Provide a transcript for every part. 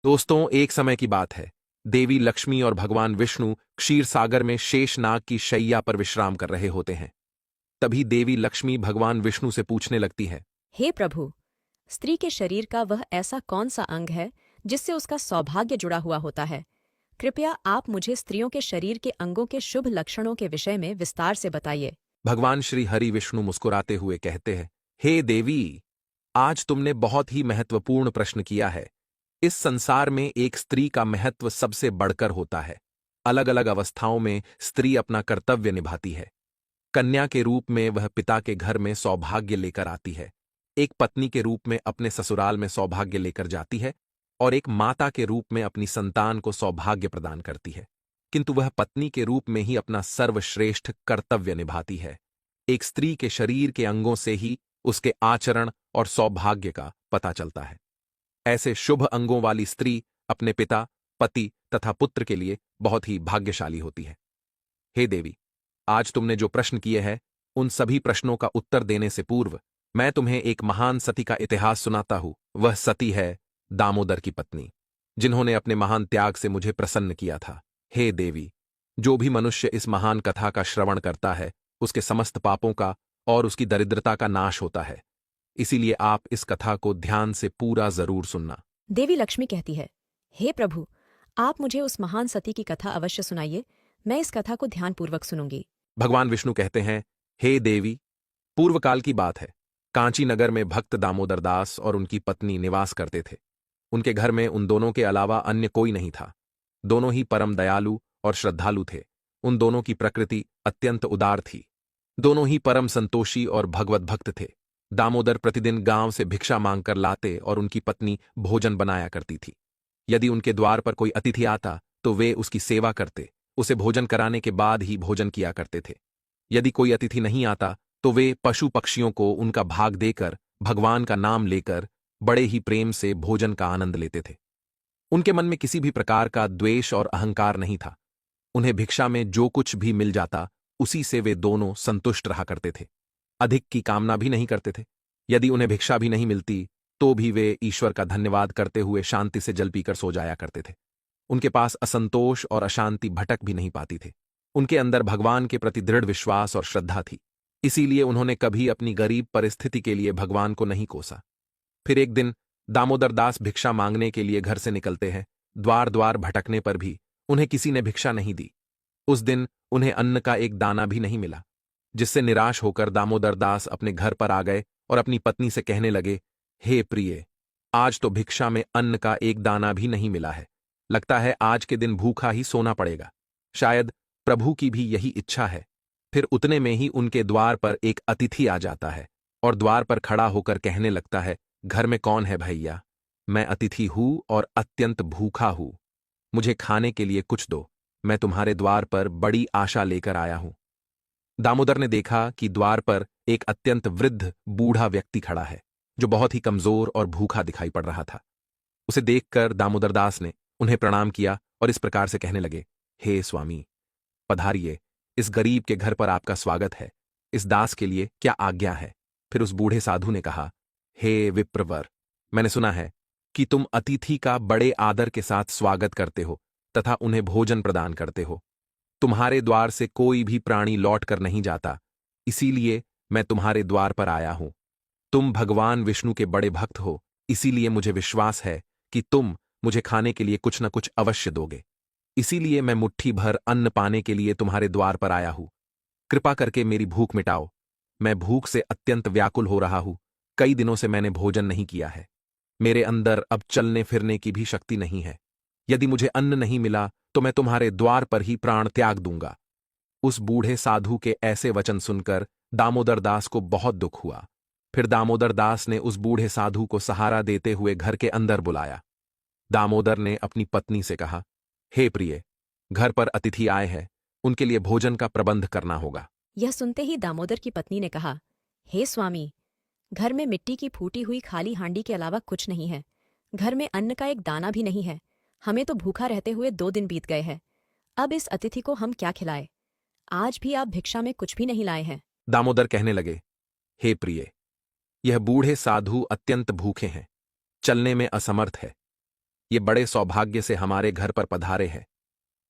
दोस्तों, एक समय की बात है। देवी लक्ष्मी और भगवान विष्णु क्षीर सागर में शेषनाग की शैया पर विश्राम कर रहे होते हैं। तभी देवी लक्ष्मी भगवान विष्णु से पूछने लगती है। हे प्रभु, स्त्री के शरीर का वह ऐसा कौन सा अंग है जिससे उसका सौभाग्य जुड़ा हुआ होता है? कृपया आप मुझे स्त्रियों के शरीर के अंगों के शुभ लक्षणों के विषय में विस्तार से बताइए। भगवान श्री हरि विष्णु मुस्कुराते हुए कहते हैं, हे देवी, आज तुमने बहुत ही महत्वपूर्ण प्रश्न किया है। इस संसार में एक स्त्री का महत्व सबसे बढ़कर होता है। अलग अलग अवस्थाओं में स्त्री अपना कर्तव्य निभाती है। कन्या के रूप में वह पिता के घर में सौभाग्य लेकर आती है, एक पत्नी के रूप में अपने ससुराल में सौभाग्य लेकर जाती है, और एक माता के रूप में अपनी संतान को सौभाग्य प्रदान करती है। किंतु वह पत्नी के रूप में ही अपना सर्वश्रेष्ठ कर्तव्य निभाती है। एक स्त्री के शरीर के अंगों से ही उसके आचरण और सौभाग्य का पता चलता है। ऐसे शुभ अंगों वाली स्त्री अपने पिता, पति तथा पुत्र के लिए बहुत ही भाग्यशाली होती है। हे देवी, आज तुमने जो प्रश्न किए हैं, उन सभी प्रश्नों का उत्तर देने से पूर्व मैं तुम्हें एक महान सती का इतिहास सुनाता हूं। वह सती है दामोदर की पत्नी, जिन्होंने अपने महान त्याग से मुझे प्रसन्न किया था। हे देवी, जो भी मनुष्य इस महान कथा का श्रवण करता है, उसके समस्त पापों का और उसकी दरिद्रता का नाश होता है। इसीलिए आप इस कथा को ध्यान से पूरा जरूर सुनना। देवी लक्ष्मी कहती है, हे प्रभु, आप मुझे उस महान सती की कथा अवश्य सुनाइए। मैं इस कथा को ध्यानपूर्वक सुनूंगी। भगवान विष्णु कहते हैं, हे देवी, पूर्व काल की बात है। कांची नगर में भक्त दामोदर दास और उनकी पत्नी निवास करते थे। उनके घर में उन दोनों के अलावा अन्य कोई नहीं था। दोनों ही परम दयालु और श्रद्धालु थे। उन दोनों की प्रकृति अत्यंत उदार थी। दोनों ही परम संतोषी और भगवत भक्त थे। दामोदर प्रतिदिन गांव से भिक्षा मांगकर लाते और उनकी पत्नी भोजन बनाया करती थी। यदि उनके द्वार पर कोई अतिथि आता तो वे उसकी सेवा करते, उसे भोजन कराने के बाद ही भोजन किया करते थे। यदि कोई अतिथि नहीं आता तो वे पशु पक्षियों को उनका भाग देकर भगवान का नाम लेकर बड़े ही प्रेम से भोजन का आनंद लेते थे। उनके मन में किसी भी प्रकार का द्वेष और अहंकार नहीं था। उन्हें भिक्षा में जो कुछ भी मिल जाता उसी से वे दोनों संतुष्ट रहा करते थे। अधिक की कामना भी नहीं करते थे। यदि उन्हें भिक्षा भी नहीं मिलती तो भी वे ईश्वर का धन्यवाद करते हुए शांति से जल पीकर सो जाया करते थे। उनके पास असंतोष और अशांति भटक भी नहीं पाती थे। उनके अंदर भगवान के प्रति दृढ़ विश्वास और श्रद्धा थी। इसीलिए उन्होंने कभी अपनी गरीब परिस्थिति के लिए भगवान को नहीं कोसा। फिर एक दिन दामोदर दास भिक्षा मांगने के लिए घर से निकलते हैं। द्वार द्वार भटकने पर भी उन्हें किसी ने भिक्षा नहीं दी। उस दिन उन्हें अन्न का एक दाना भी नहीं मिला, जिससे निराश होकर दामोदर दास अपने घर पर आ गए और अपनी पत्नी से कहने लगे, हे प्रिय, आज तो भिक्षा में अन्न का एक दाना भी नहीं मिला है। लगता है आज के दिन भूखा ही सोना पड़ेगा। शायद प्रभु की भी यही इच्छा है। फिर उतने में ही उनके द्वार पर एक अतिथि आ जाता है और द्वार पर खड़ा होकर कहने लगता है, घर में कौन है भैया? मैं अतिथि हूं और अत्यंत भूखा हूं। मुझे खाने के लिए कुछ दो। मैं तुम्हारे द्वार पर बड़ी आशा लेकर आया हूं। दामोदर ने देखा कि द्वार पर एक अत्यंत वृद्ध बूढ़ा व्यक्ति खड़ा है, जो बहुत ही कमजोर और भूखा दिखाई पड़ रहा था। उसे देखकर दामोदर दास ने उन्हें प्रणाम किया और इस प्रकार से कहने लगे, हे स्वामी, पधारिए, इस गरीब के घर पर आपका स्वागत है। इस दास के लिए क्या आज्ञा है? फिर उस बूढ़े साधु ने कहा, हे विप्रवर, मैंने सुना है कि तुम अतिथि का बड़े आदर के साथ स्वागत करते हो तथा उन्हें भोजन प्रदान करते हो। तुम्हारे द्वार से कोई भी प्राणी लौट कर नहीं जाता, इसीलिए मैं तुम्हारे द्वार पर आया हूं। तुम भगवान विष्णु के बड़े भक्त हो, इसीलिए मुझे विश्वास है कि तुम मुझे खाने के लिए कुछ न कुछ अवश्य दोगे। इसीलिए मैं मुट्ठी भर अन्न पाने के लिए तुम्हारे द्वार पर आया हूं। कृपा करके मेरी भूख मिटाओ। मैं भूख से अत्यंत व्याकुल हो रहा हूं। कई दिनों से मैंने भोजन नहीं किया है। मेरे अंदर अब चलने फिरने की भी शक्ति नहीं है। यदि मुझे अन्न नहीं मिला तो मैं तुम्हारे द्वार पर ही प्राण त्याग दूंगा। उस बूढ़े साधु के ऐसे वचन सुनकर दामोदर दास को बहुत दुख हुआ। फिर दामोदर दास ने उस बूढ़े साधु को सहारा देते हुए घर के अंदर बुलाया। दामोदर ने अपनी पत्नी से कहा, हे प्रिय, घर पर अतिथि आए हैं, उनके लिए भोजन का प्रबंध करना होगा। यह सुनते ही दामोदर की पत्नी ने कहा, हे स्वामी, घर में मिट्टी की फूटी हुई खाली हांडी के अलावा कुछ नहीं है। घर में अन्न का एक दाना भी नहीं है। हमें तो भूखा रहते हुए 2 दिन बीत गए हैं। अब इस अतिथि को हम क्या खिलाए? आज भी आप भिक्षा में कुछ भी नहीं लाए हैं। दामोदर कहने लगे, हे प्रिय, यह बूढ़े साधु अत्यंत भूखे हैं, चलने में असमर्थ है। ये बड़े सौभाग्य से हमारे घर पर पधारे हैं।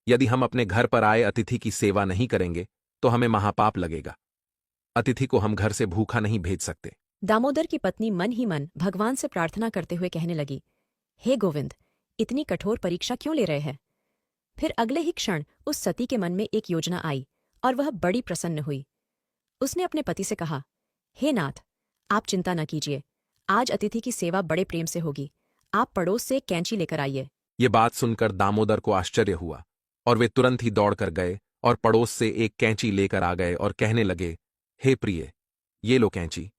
यदि हम अपने घर पर आए अतिथि की सेवा नहीं करेंगे तो हमें महापाप लगेगा। अतिथि को हम घर से भूखा नहीं भेज सकते। दामोदर की पत्नी मन ही मन भगवान से प्रार्थना करते हुए कहने लगी, हे गोविंद, इतनी कठोर परीक्षा क्यों ले रहे हैं? फिर अगले ही क्षण उस सती के मन में एक योजना आई और वह बड़ी प्रसन्न हुई। उसने अपने पति से कहा, हे नाथ, आप चिंता न कीजिए, आज अतिथि की सेवा बड़े प्रेम से होगी। आप पड़ोस से एक कैंची लेकर आइए। ये बात सुनकर दामोदर को आश्चर्य हुआ और वे तुरंत ही दौड़कर गए और पड़ोस से एक कैंची लेकर आ गए और कहने लगे, हे प्रिय, ये लो कैंची,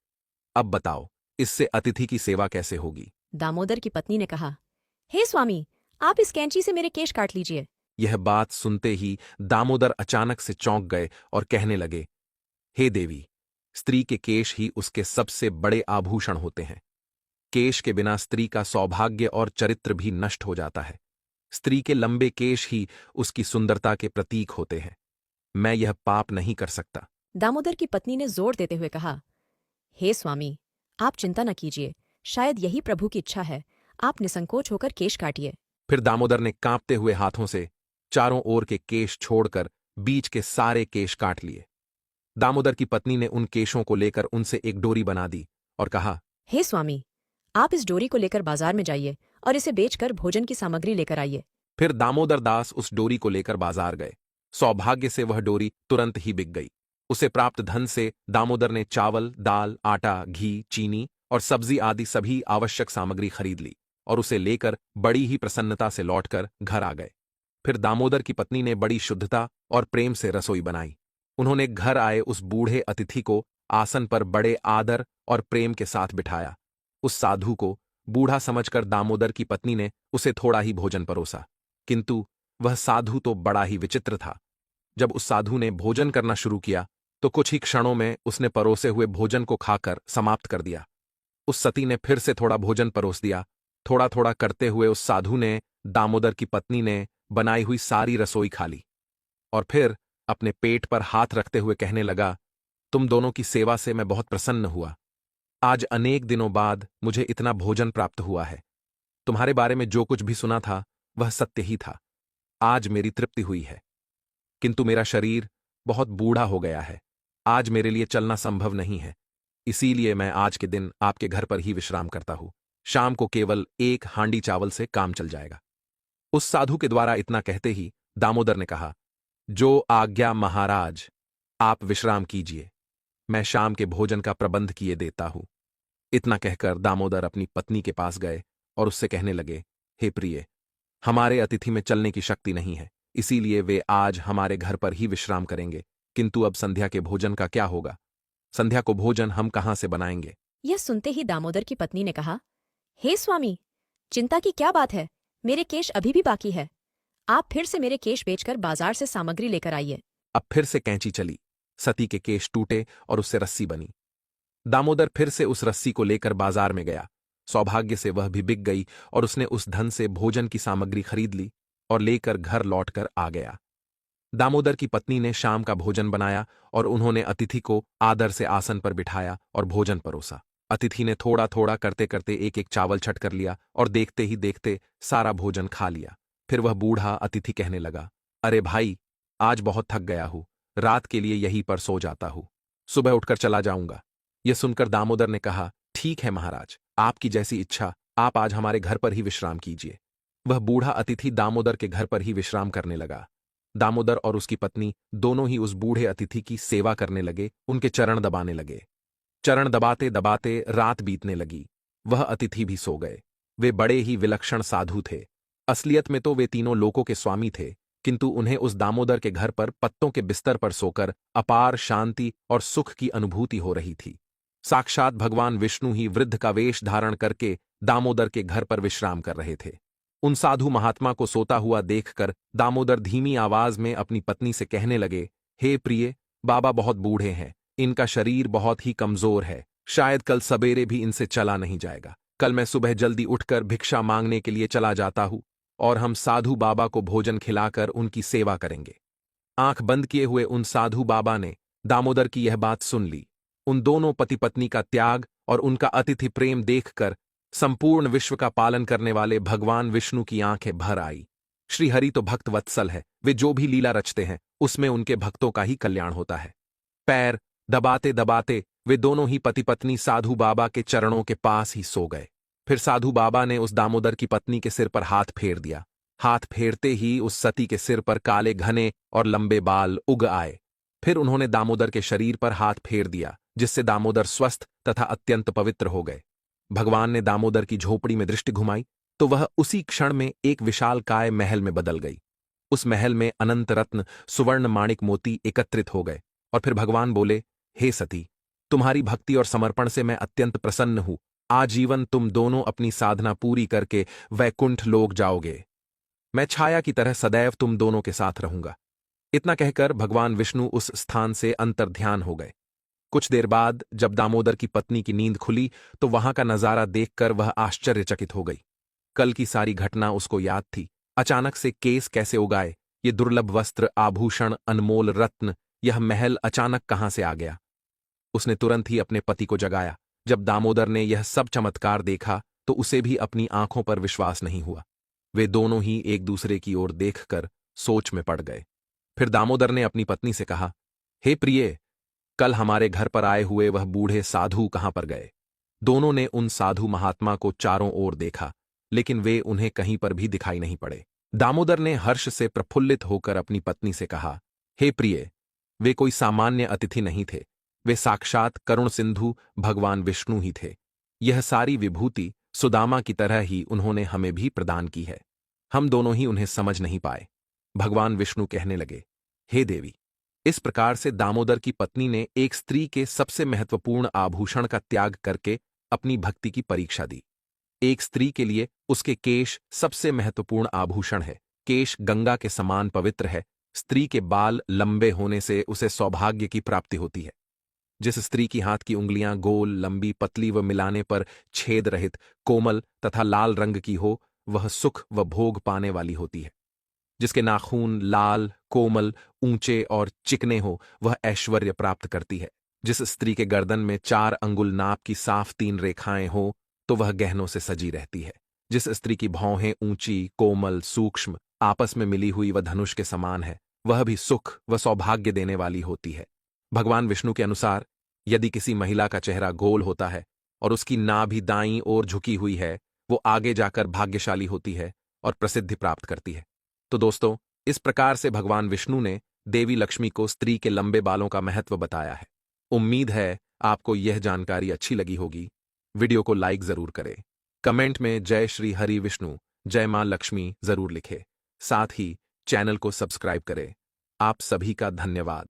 अब बताओ इससे अतिथि की सेवा कैसे होगी? दामोदर की पत्नी ने कहा, हे स्वामी, आप इस कैंची से मेरे केश काट लीजिए। यह बात सुनते ही दामोदर अचानक से चौंक गए और कहने लगे, हे देवी, स्त्री के केश ही उसके सबसे बड़े आभूषण होते हैं। केश के बिना स्त्री का सौभाग्य और चरित्र भी नष्ट हो जाता है। स्त्री के लंबे केश ही उसकी सुंदरता के प्रतीक होते हैं। मैं यह पाप नहीं कर सकता। दामोदर की पत्नी ने जोर देते हुए कहा, हे स्वामी, आप चिंता न कीजिए, शायद यही प्रभु की इच्छा है। आप निसंकोच होकर केश काटिए। फिर दामोदर ने कांपते हुए हाथों से चारों ओर के केश छोड़कर बीच के सारे केश काट लिए। दामोदर की पत्नी ने उन केशों को लेकर उनसे एक डोरी बना दी और कहा, हे स्वामी, आप इस डोरी को लेकर बाजार में जाइए और इसे बेचकर भोजन की सामग्री लेकर आइए। फिर दामोदर दास उस डोरी को लेकर बाजार गए। सौभाग्य से वह डोरी तुरंत ही बिक गई। उसे प्राप्त धन से दामोदर ने चावल, दाल, आटा, घी, चीनी और सब्जी आदि सभी आवश्यक सामग्री खरीद ली और उसे लेकर बड़ी ही प्रसन्नता से लौटकर घर आ गए। फिर दामोदर की पत्नी ने बड़ी शुद्धता और प्रेम से रसोई बनाई। उन्होंने घर आए उस बूढ़े अतिथि को आसन पर बड़े आदर और प्रेम के साथ बिठाया। उस साधु को बूढ़ा समझकर दामोदर की पत्नी ने उसे थोड़ा ही भोजन परोसा, किंतु वह साधु तो बड़ा ही विचित्र था। जब उस साधु ने भोजन करना शुरू किया तो कुछ ही क्षणों में उसने परोसे हुए भोजन को खाकर समाप्त कर दिया। उस सती ने फिर से थोड़ा भोजन परोस दिया। थोड़ा थोड़ा करते हुए उस साधु ने दामोदर की पत्नी ने बनाई हुई सारी रसोई खा ली और फिर अपने पेट पर हाथ रखते हुए कहने लगा, तुम दोनों की सेवा से मैं बहुत प्रसन्न हुआ। आज अनेक दिनों बाद मुझे इतना भोजन प्राप्त हुआ है। तुम्हारे बारे में जो कुछ भी सुना था वह सत्य ही था। आज मेरी तृप्ति हुई है, किंतु मेरा शरीर बहुत बूढ़ा हो गया है। आज मेरे लिए चलना संभव नहीं है, इसीलिए मैं आज के दिन आपके घर पर ही विश्राम करता हूं। शाम को केवल एक हांडी चावल से काम चल जाएगा। उस साधु के द्वारा इतना कहते ही दामोदर ने कहा, जो आज्ञा महाराज, आप विश्राम कीजिए, मैं शाम के भोजन का प्रबंध किए देता हूं। इतना कहकर दामोदर अपनी पत्नी के पास गए और उससे कहने लगे, हे प्रिय, हमारे अतिथि में चलने की शक्ति नहीं है, इसीलिए वे आज हमारे घर पर ही विश्राम करेंगे। किंतु अब संध्या के भोजन का क्या होगा? संध्या को भोजन हम कहां से बनाएंगे? यह सुनते ही दामोदर की पत्नी ने कहा, हे स्वामी, चिंता की क्या बात है? मेरे केश अभी भी बाकी है। आप फिर से मेरे केश बेचकर बाजार से सामग्री लेकर आइए। अब फिर से कैंची चली। सती के केश टूटे और उससे रस्सी बनी। दामोदर फिर से उस रस्सी को लेकर बाजार में गया। सौभाग्य से वह भी बिक गई और उसने उस धन से भोजन की सामग्री खरीद ली और लेकर घर लौटकर आ गया। दामोदर की पत्नी ने शाम का भोजन बनाया और उन्होंने अतिथि को आदर से आसन पर बिठाया और भोजन परोसा। अतिथि ने थोड़ा थोड़ा करते करते एक एक चावल छट कर लिया और देखते ही देखते सारा भोजन खा लिया। फिर वह बूढ़ा अतिथि कहने लगा, अरे भाई, आज बहुत थक गया हूं, रात के लिए यहीं पर सो जाता हूं, सुबह उठकर चला जाऊंगा। यह सुनकर दामोदर ने कहा, ठीक है महाराज, आपकी जैसी इच्छा, आप आज हमारे घर पर ही विश्राम कीजिए। वह बूढ़ा अतिथि दामोदर के घर पर ही विश्राम करने लगा। दामोदर और उसकी पत्नी दोनों ही उस बूढ़े अतिथि की सेवा करने लगे, उनके चरण दबाने लगे। चरण दबाते दबाते रात बीतने लगी। वह अतिथि भी सो गए। वे बड़े ही विलक्षण साधु थे। असलियत में तो वे तीनों लोकों के स्वामी थे, किंतु उन्हें उस दामोदर के घर पर पत्तों के बिस्तर पर सोकर अपार शांति और सुख की अनुभूति हो रही थी। साक्षात भगवान विष्णु ही वृद्ध का वेश धारण करके दामोदर के घर पर विश्राम कर रहे थे। उन साधु महात्मा को सोता हुआ देखकर दामोदर धीमी आवाज में अपनी पत्नी से कहने लगे, हे प्रिय, बाबा बहुत बूढ़े हैं, इनका शरीर बहुत ही कमजोर है, शायद कल सवेरे भी इनसे चला नहीं जाएगा। कल मैं सुबह जल्दी उठकर भिक्षा मांगने के लिए चला जाता हूं और हम साधु बाबा को भोजन खिलाकर उनकी सेवा करेंगे। आंख बंद किए हुए उन साधु बाबा ने दामोदर की यह बात सुन ली। उन दोनों पति पत्नी का त्याग और उनका अतिथि प्रेम देखकर संपूर्ण विश्व का पालन करने वाले भगवान विष्णु की आंखें भर आई। श्री हरि तो भक्त वत्सल है, वे जो भी लीला रचते हैं उसमें उनके भक्तों का ही कल्याण होता है। पैर दबाते दबाते वे दोनों ही पति पत्नी साधु बाबा के चरणों के पास ही सो गए। फिर साधु बाबा ने उस दामोदर की पत्नी के सिर पर हाथ फेर दिया। हाथ फेरते ही उस सती के सिर पर काले घने और लंबे बाल उग आए। फिर उन्होंने दामोदर के शरीर पर हाथ फेर दिया, जिससे दामोदर स्वस्थ तथा अत्यंत पवित्र हो गए। भगवान ने दामोदर की झोपड़ी में दृष्टि घुमाई तो वह उसी क्षण में एक विशालकाय महल में बदल गई। उस महल में अनंत रत्न सुवर्ण माणिक मोती एकत्रित हो गए और फिर भगवान बोले, हे सती, तुम्हारी भक्ति और समर्पण से मैं अत्यंत प्रसन्न हूं। आजीवन तुम दोनों अपनी साधना पूरी करके वैकुंठ लोक जाओगे। मैं छाया की तरह सदैव तुम दोनों के साथ रहूंगा। इतना कहकर भगवान विष्णु उस स्थान से अंतर्ध्यान हो गए। कुछ देर बाद जब दामोदर की पत्नी की नींद खुली तो वहां का नजारा देखकर वह आश्चर्यचकित हो गई। कल की सारी घटना उसको याद थी। अचानक से केस कैसे उगाए, ये दुर्लभ वस्त्र, आभूषण, अनमोल रत्न, यह महल अचानक कहां से आ गया। उसने तुरंत ही अपने पति को जगाया। जब दामोदर ने यह सब चमत्कार देखा तो उसे भी अपनी आंखों पर विश्वास नहीं हुआ। वे दोनों ही एक दूसरे की ओर देखकर सोच में पड़ गए। फिर दामोदर ने अपनी पत्नी से कहा, हे प्रिय, कल हमारे घर पर आए हुए वह बूढ़े साधु कहां पर गए। दोनों ने उन साधु महात्मा को चारों ओर देखा, लेकिन वे उन्हें कहीं पर भी दिखाई नहीं पड़े। दामोदर ने हर्ष से प्रफुल्लित होकर अपनी पत्नी से कहा, हे प्रिय, वे कोई सामान्य अतिथि नहीं थे, वे साक्षात करुण सिंधु भगवान विष्णु ही थे। यह सारी विभूति सुदामा की तरह ही उन्होंने हमें भी प्रदान की है। हम दोनों ही उन्हें समझ नहीं पाए। भगवान विष्णु कहने लगे, हे देवी, इस प्रकार से दामोदर की पत्नी ने एक स्त्री के सबसे महत्वपूर्ण आभूषण का त्याग करके अपनी भक्ति की परीक्षा दी। एक स्त्री के लिए उसके केश सबसे महत्वपूर्ण आभूषण है। केश गंगा के समान पवित्र है। स्त्री के बाल लंबे होने से उसे सौभाग्य की प्राप्ति होती है। जिस स्त्री की हाथ की उंगलियां गोल, लंबी, पतली व मिलाने पर छेद रहित, कोमल तथा लाल रंग की हो, वह सुख व भोग पाने वाली होती है। जिसके नाखून लाल, कोमल, ऊंचे और चिकने हो, वह ऐश्वर्य प्राप्त करती है। जिस स्त्री के गर्दन में 4 अंगुल नाप की साफ 3 रेखाएं हो, तो वह गहनों से सजी रहती है। जिस स्त्री की भौहें ऊंची, कोमल, सूक्ष्म, आपस में मिली हुई व धनुष के समान है, वह भी सुख व सौभाग्य देने वाली होती है। भगवान विष्णु के अनुसार यदि किसी महिला का चेहरा गोल होता है और उसकी नाभि दाईं ओर झुकी हुई है, वो आगे जाकर भाग्यशाली होती है और प्रसिद्धि प्राप्त करती है। तो दोस्तों, इस प्रकार से भगवान विष्णु ने देवी लक्ष्मी को स्त्री के लंबे बालों का महत्व बताया है। उम्मीद है आपको यह जानकारी अच्छी लगी होगी। वीडियो को लाइक जरूर करें। कमेंट में जय श्री हरि विष्णु, जय मां लक्ष्मी जरूर लिखें। साथ ही चैनल को सब्सक्राइब करें। आप सभी का धन्यवाद।